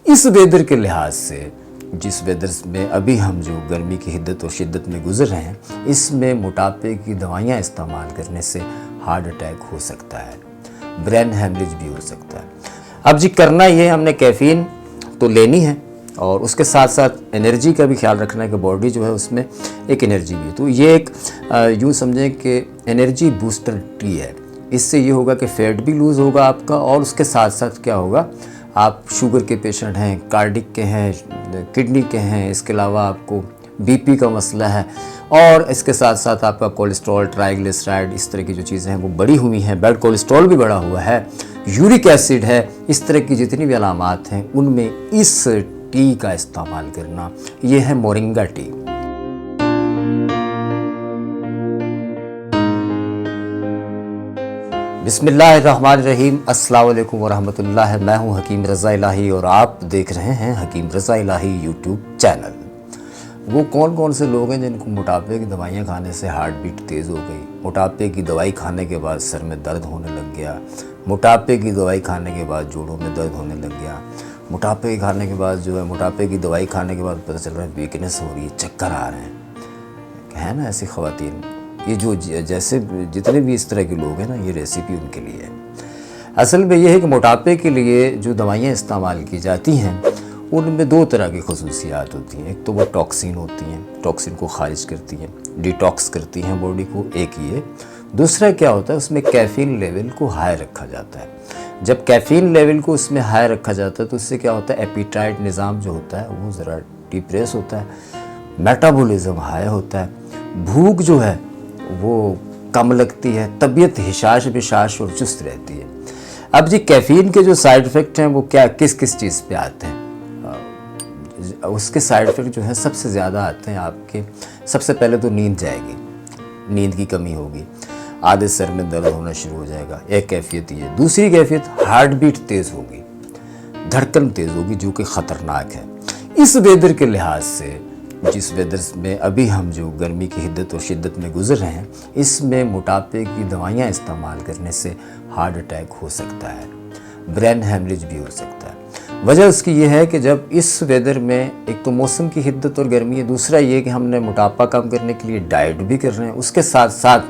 इस वेदर के लिहाज से, जिस वेदर में अभी हम जो गर्मी की हिद्दत और शिद्दत में गुजर रहे हैं, इसमें मोटापे की दवाइयाँ इस्तेमाल करने से हार्ट अटैक हो सकता है, ब्रेन हेमरेज भी हो सकता है। अब जी करना ये, हमने कैफ़ीन तो लेनी है और उसके साथ साथ एनर्जी का भी ख्याल रखना है कि बॉडी जो है उसमें एक एनर्जी भी है। तो ये एक यूँ समझें कि एनर्जी बूस्टर टी है। इससे ये होगा कि फैट भी लूज़ होगा आपका, और उसके साथ साथ क्या होगा, आप शुगर के पेशेंट हैं, कार्डिक के हैं, किडनी के हैं, इसके अलावा आपको बीपी का मसला है, और इसके साथ साथ आपका कोलेस्ट्रॉल, ट्राइग्लिसराइड, इस तरह की जो चीज़ें हैं वो बढ़ी हुई हैं, ब्लड कोलेस्ट्रॉल भी बढ़ा हुआ है, यूरिक एसिड है, इस तरह की जितनी भी अलामात हैं उनमें इस टी का इस्तेमाल करना, ये है मोरिंगा टी। बिस्मिल्लाहिर्रहमानिर्रहीम, अस्सलाम वालेकुम वरहमतुल्लाह। मैं हूं हकीम रज़ा इलाही और आप देख रहे हैं हकीम रज़ा इलाही यूट्यूब चैनल। वो कौन कौन से लोग हैं जिनको मोटापे की दवाइयाँ खाने से हार्ट बीट तेज़ हो गई, मोटापे की दवाई खाने के बाद सर में दर्द होने लग गया, मोटापे की दवाई खाने के बाद जोड़ों में दर्द होने लग गया, मोटापे खाने के बाद जो है मोटापे की दवाई खाने के बाद पता चल रहा है वीकनेस हो रही है, चक्कर आ रहे हैं, है ना ऐसी ख़वातीन। ये जो जैसे जितने भी इस तरह के लोग हैं ना, ये रेसिपी उनके लिए है। असल में ये है कि मोटापे के लिए जो दवाइयाँ इस्तेमाल की जाती हैं उनमें दो तरह की खसूसियात होती हैं। एक तो वो टॉक्सिन होती हैं, टॉक्सिन को खारिज करती हैं, डिटॉक्स करती हैं बॉडी को, एक ये। दूसरा क्या होता है, उसमें कैफ़ीन लेवल को हाई रखा जाता है। जब कैफ़ीन लेवल को उसमें हाई रखा जाता है तो उससे क्या होता है, एपिटाइट निज़ाम जो होता है वो ज़रा डिप्रेस होता है, मेटाबॉलिज्म हाई होता है, भूख जो है वो कम लगती है, तबीयत हिशाश बिशाश और चुस्त रहती है। अब जी कैफ़ीन के जो साइड इफ़ेक्ट हैं वो क्या किस किस चीज़ पे आते हैं, उसके साइड इफ़ेक्ट जो है सबसे ज़्यादा आते हैं आपके। सबसे पहले तो नींद जाएगी, नींद की कमी होगी, आधे सर में दर्द होना शुरू हो जाएगा, एक कैफियत ये। दूसरी कैफियत, हार्ट बीट तेज़ होगी, धड़कन तेज़ होगी, जो कि ख़तरनाक है। इस वेदर के लिहाज से, जिस वेदर में अभी हम जो गर्मी की हिद्दत और शिद्दत में गुजर रहे हैं, इसमें मोटापे की दवाइयाँ इस्तेमाल करने से हार्ट अटैक हो सकता है, ब्रेन हेमरेज भी हो सकता है। वजह उसकी ये है कि जब इस वेदर में एक तो मौसम की हिद्दत और गर्मी है, दूसरा ये कि हमने मोटापा कम करने के लिए डाइट भी कर रहे हैं, उसके साथ साथ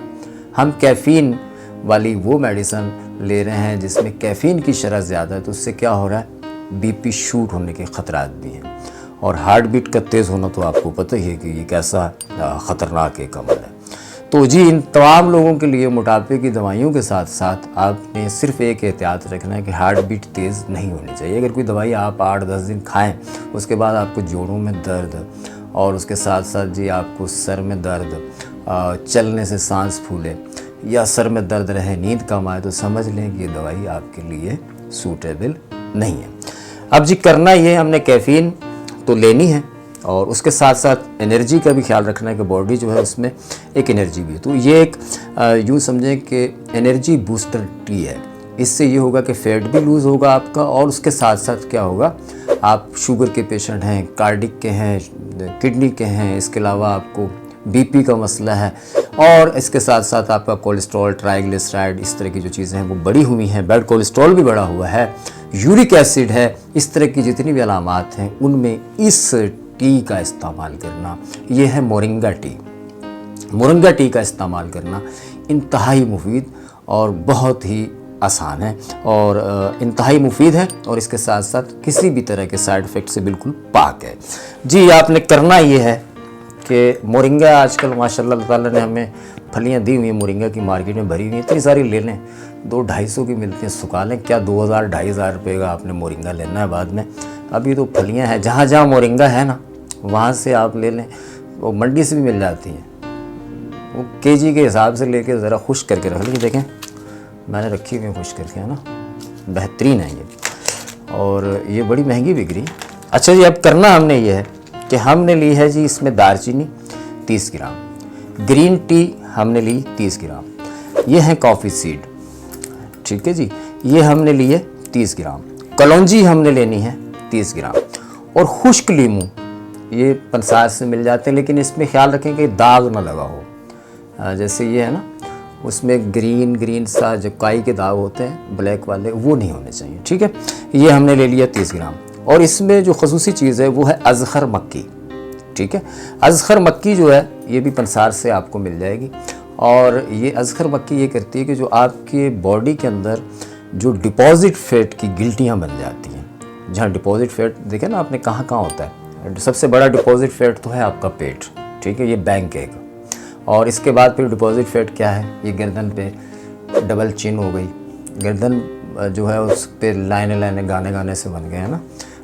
हम कैफ़ीन वाली वो मेडिसिन ले रहे हैं जिसमें कैफ़ीन की शरह ज़्यादा है, तो उससे क्या हो रहा है, बीपी शूट होने के ख़तरात भी हैं। और हार्ट बीट का तेज़ होना तो आपको पता ही है कि ये कैसा ख़तरनाक एक अमल है। तो जी इन तमाम लोगों के लिए मोटापे की दवाइयों के साथ साथ आपने सिर्फ एक एहतियात रखना है कि हार्ट बीट तेज़ नहीं होनी चाहिए। अगर कोई दवाई आप 8-10 दिन खाएं, उसके बाद आपको जोड़ों में दर्द और उसके साथ साथ जी आपको सर में दर्द, चलने से सांस फूले या सर में दर्द रहे, नींद कम आए, तो समझ लें कि ये दवाई आपके लिए सूटेबल नहीं है। अब जी करना ये, हमने कैफ़ीन तो लेनी है और उसके साथ साथ एनर्जी का भी ख्याल रखना है कि बॉडी जो है उसमें एक एनर्जी भी है। तो ये एक यूँ समझें कि एनर्जी बूस्टर टी है। इससे ये होगा कि फैट भी लूज़ होगा आपका, और उसके साथ साथ क्या होगा, आप शुगर के पेशेंट हैं, कार्डिक के हैं, किडनी के हैं, इसके अलावा आपको बीपी का मसला है, और इसके साथ साथ आपका कोलेस्ट्रॉल, ट्राइग्लिसराइड, इस तरह की जो चीज़ें हैं वो बढ़ी हुई हैं, ब्लड कोलेस्ट्रॉल भी बढ़ा हुआ है, यूरिक एसिड है, इस तरह की जितनी भी अलामात हैं उनमें इस टी का इस्तेमाल करना, ये है मोरिंगा टी। मोरिंगा टी का इस्तेमाल करना इंतहाई मुफीद और बहुत ही आसान है, और इंतहाई मुफीद है, और इसके साथ साथ किसी भी तरह के साइड इफ़ेक्ट से बिल्कुल पाक है। जी आपने करना ये है कि मोरिंगा आजकल माशाल्लाह अल्लाह ताला ने हमें फलियाँ दी हुई हैं, मोरिंगा की मार्केट में भरी हुई हैं, इतनी सारी ले लें, 200-250 की मिलती हैं, सुखा लें। क्या 2000-2500 रुपये का आपने मोरिंगा लेना है बाद में। अभी तो फलियाँ हैं, जहाँ जहाँ मोरिंगा है ना वहाँ से आप ले लें, वो मंडी से भी मिल जाती हैं, वो केजी के हिसाब से लेके ज़रा खुश करके रख लीजिए। देखें मैंने रखी हुई है खुश करके, है ना, बेहतरीन है ये, और ये बड़ी महंगी बिक रही। अच्छा जी, अब करना हमने ये है कि हमने ली है जी इसमें दालचीनी 30 ग्राम, ग्रीन टी हमने ली 30 ग्राम, ये है कॉफ़ी सीड, ठीक है जी, ये हमने लिए 30 ग्राम, कलौंजी हमने लेनी है 30 ग्राम, और खुश्क लीमू ये 50 से मिल जाते हैं, लेकिन इसमें ख्याल रखें कि दाग ना लगा हो। जैसे ये है ना, उसमें ग्रीन सा जो काई के दाग होते हैं ब्लैक वाले, वो नहीं होने चाहिए, ठीक है। ये हमने ले लिया 30 ग्राम। और इसमें जो खसूसी चीज़ है वो है अज़खर मक्की। ठीक है, अज़खर मक्की जो है ये भी पंसार से आपको मिल जाएगी। और ये अज़खर मक्की ये करती है कि जो आपके बॉडी के अंदर जो डिपॉजिट फैट की गिल्टियाँ बन जाती हैं, जहाँ डिपॉजिट फैट देखे ना आपने कहाँ कहाँ होता है, सबसे बड़ा डिपॉजिट फैट तो है आपका पेट। ठीक है, ये बैंक है। और इसके बाद फिर डिपॉजिट फैट क्या है, ये गर्दन पे डबल चिन हो गई, गर्दन जो है उस पर लाइनें लाइनें गाने गाने से बन गए हैं ना,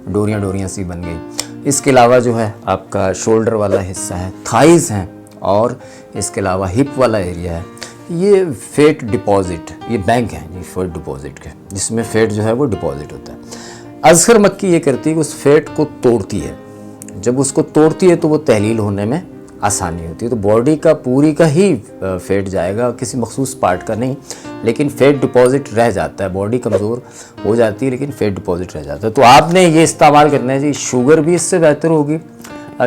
डोरियाँ डोरियाँ सी बन गई। इसके अलावा जो है आपका शोल्डर वाला हिस्सा है, थाइज़ हैं, और इसके अलावा हिप वाला एरिया है, ये फैट डिपॉजिट, ये बैंक है ये फैट डिपॉजिट के, जिसमें फैट जो है वो डिपॉजिट होता है। अज़खर मक्की ये करती है कि उस फैट को तोड़ती है। जब उसको तोड़ती है तो वो तहलील होने में आसानी होती है। तो बॉडी का पूरी का ही फैट जाएगा, किसी मखसूस पार्ट का नहीं, लेकिन फैट डिपॉजिट रह जाता है। बॉडी कमज़ोर हो जाती है लेकिन फैट डिपॉजिट रह जाता है। तो आपने ये इस्तेमाल करना है जी। शुगर भी इससे बेहतर होगी,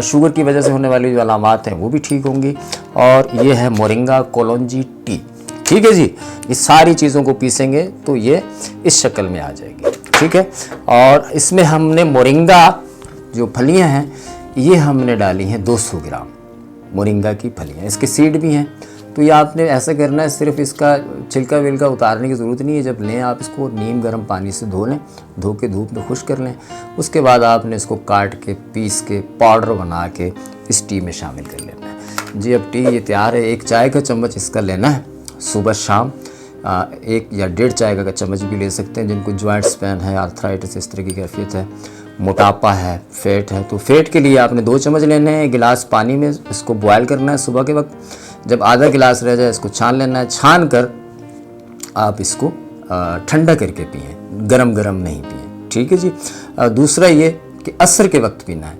शुगर की वजह से होने वाली जो अलामात हैं वो भी ठीक होंगी। और ये है मोरिंगा कोलोंजी टी। ठीक है जी, ये सारी चीज़ों को पीसेंगे तो ये इस शक्ल में आ जाएगी। ठीक है, और इसमें हमने मोरिंगा जो फलियां हैं ये हमने डाली हैं 200 ग्राम मोरिंगा की फलियां। इसके सीड भी हैं। तो ये आपने ऐसा करना है, सिर्फ इसका छिलका विलका उतारने की ज़रूरत नहीं है। जब लें आप इसको नीम गर्म पानी से धो लें, धो के धूप में खुश्क कर लें। उसके बाद आपने इसको काट के पीस के पाउडर बना के इस टी में शामिल कर लेना है जी। अब टी ये तैयार है। 1 चाय का चम्मच इसका लेना है सुबह शाम। 1 या 1.5 चाय का चम्मच भी ले सकते हैं। जिनको जॉइंट्स पेन है, आर्थराइटिस, इस तरह की कैफियत है, मोटापा है, फैट है, तो फैट के लिए आपने 2 चम्मच लेने हैं। 1 गिलास पानी में इसको बॉयल करना है सुबह के वक्त। जब आधा गिलास रह जाए इसको छान लेना है। छान कर आप इसको ठंडा करके पिएँ, गरम गरम नहीं पिएँ। ठीक है जी। दूसरा ये कि असर के वक्त पीना है,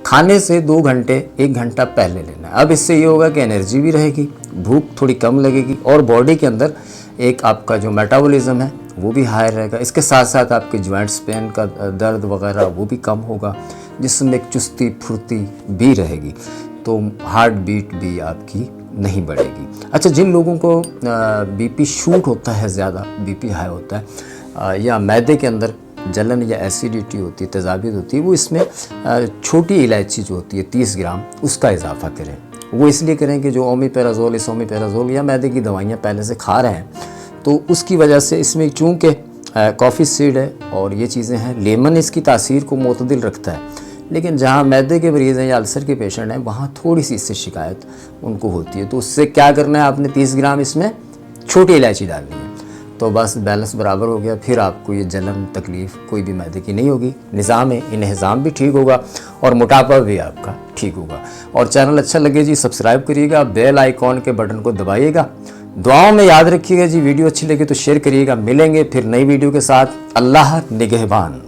खाने से 2 घंटे 1 घंटा पहले लेना है। अब इससे ये होगा कि एनर्जी भी रहेगी, भूख थोड़ी कम लगेगी, और बॉडी के अंदर एक आपका जो मेटाबॉलिज्म है वो भी हाई रहेगा। इसके साथ साथ आपके जॉइंट्स पेन का दर्द वगैरह वो भी कम होगा, जिसमें एक चुस्ती फुर्ती भी रहेगी। तो हार्ट बीट भी आपकी नहीं बढ़ेगी। अच्छा, जिन लोगों को बीपी शूट होता है, ज़्यादा बीपी हाई होता है, या मैदे के अंदर जलन या एसिडिटी होती है, तेज़ाबियत होती है, वो इसमें छोटी इलायची जो होती है 30 ग्राम उसका इजाफा करें। वो इसलिए करें कि जो ओमेपेराजोल, इसोमेपेराजोल या मैदे की दवाइयाँ पहले से खा रहे हैं, तो उसकी वजह से इसमें चूँकि कॉफ़ी सीड है और ये चीज़ें हैं, लेमन इसकी तासीर को मुतदिल रखता है। लेकिन जहाँ मैदे के मरीज़ हैं या अल्सर के पेशेंट हैं, वहाँ थोड़ी सी इससे शिकायत उनको होती है। तो उससे क्या करना है, आपने 30 ग्राम इसमें छोटी इलायची डालनी है, तो बस बैलेंस बराबर हो गया। फिर आपको ये जलन तकलीफ़ कोई भी मैदे की नहीं होगी। निज़ाम इन्हिज़ाम भी ठीक होगा और मोटापा भी आपका ठीक होगा। और चैनल अच्छा लगे जी सब्सक्राइब करिएगा, बेल आइकॉन के बटन को दबाइएगा। दुआओं में याद रखिएगा जी। वीडियो अच्छी लगे तो शेयर करिएगा। मिलेंगे फिर नई वीडियो के साथ। अल्लाह निगहबान।